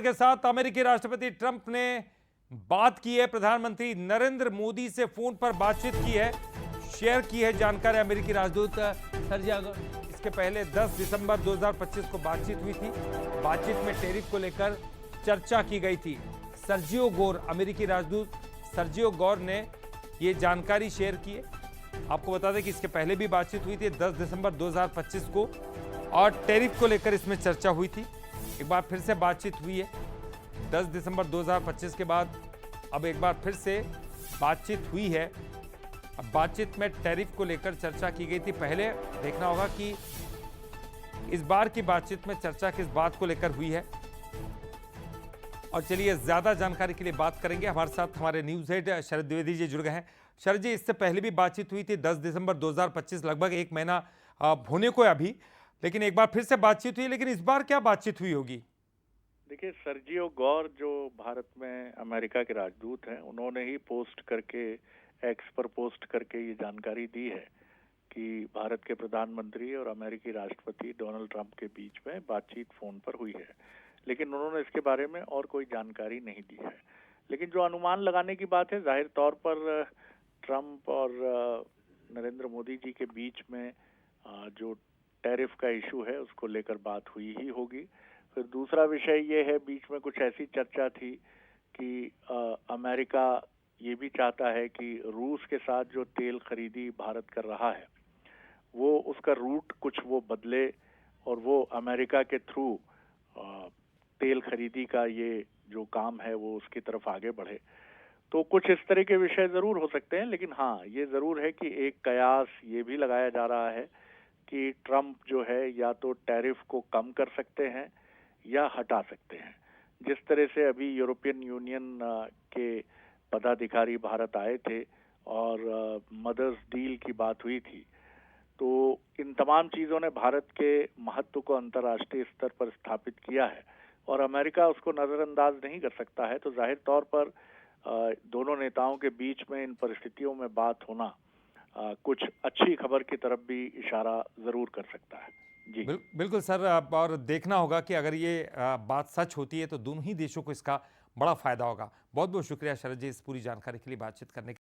के साथ अमेरिकी राष्ट्रपति ट्रंप ने बात की है। प्रधानमंत्री नरेंद्र मोदी से फोन पर बातचीत की है, शेयर की है जानकारी अमेरिकी राजदूत सर्जी अगर इसके पहले 10 दिसंबर 2025 को बातचीत हुई थी। बातचीत में टैरिफ को लेकर चर्चा की गई थी। सर्जियो गोर, अमेरिकी राजदूत सर्जियो गोर ने ये जानकारी शेयर की है। आपको बता दें कि इसके पहले भी बातचीत हुई थी 10 दिसंबर 2025 को, और टैरिफ को लेकर इसमें चर्चा हुई थी। एक बार फिर से बातचीत हुई है 10 दिसंबर 2025 के बाद। अब एक बार फिर से बातचीत हुई है। अब बातचीत में टैरिफ को लेकर चर्चा की गई थी। पहले देखना होगा कि इस बार की बातचीत में चर्चा किस बात को लेकर हुई है। और चलिए ज्यादा जानकारी के लिए बात करेंगे। हमारे साथ हमारे न्यूज हेड शरद द्विवेदी जी जुड़ गए हैं। शरद जी, इससे पहले भी बातचीत हुई थी 10 दिसंबर 2025, लगभग एक महीना होने को है अभी, लेकिन एक बार फिर से बातचीत हुई। लेकिन इस बार क्या बातचीत हुई होगी? देखिए, सर्जियो गौर जो भारत में अमेरिका के राजदूत हैं, उन्होंने ही पोस्ट करके, एक्स पर पोस्ट करके ये जानकारी दी है कि भारत के प्रधानमंत्री और अमेरिकी राष्ट्रपति डोनाल्ड ट्रंप के बीच में बातचीत फोन पर हुई है। लेकिन उन्होंने इसके बारे में और कोई जानकारी नहीं दी है। लेकिन जो अनुमान लगाने की बात है, जाहिर तौर पर ट्रंप और नरेंद्र मोदी जी के बीच में जो टैरिफ का इशू है उसको लेकर बात हुई ही होगी। फिर दूसरा विषय ये है, बीच में कुछ ऐसी चर्चा थी कि अमेरिका ये भी चाहता है कि रूस के साथ जो तेल खरीदी भारत कर रहा है वो उसका रूट कुछ वो बदले और वो अमेरिका के थ्रू तेल खरीदी का ये जो काम है वो उसकी तरफ आगे बढ़े। तो कुछ इस तरह के विषय जरूर हो सकते हैं। लेकिन हाँ, ये जरूर है कि एक कयास ये भी लगाया जा रहा है कि ट्रंप जो है या तो टैरिफ को कम कर सकते हैं या हटा सकते हैं। जिस तरह से अभी यूरोपियन यूनियन के पदाधिकारी भारत आए थे और मदर्स डील की बात हुई थी, तो इन तमाम चीज़ों ने भारत के महत्व को अंतर्राष्ट्रीय स्तर पर स्थापित किया है और अमेरिका उसको नज़रअंदाज नहीं कर सकता है। तो जाहिर तौर पर दोनों नेताओं के बीच में इन परिस्थितियों में बात होना कुछ अच्छी खबर की तरफ भी इशारा जरूर कर सकता है। जी बिल्कुल सर। और देखना होगा कि अगर ये बात सच होती है तो दोनों ही देशों को इसका बड़ा फायदा होगा। बहुत बहुत शुक्रिया शरद जी, इस पूरी जानकारी के लिए बातचीत करने के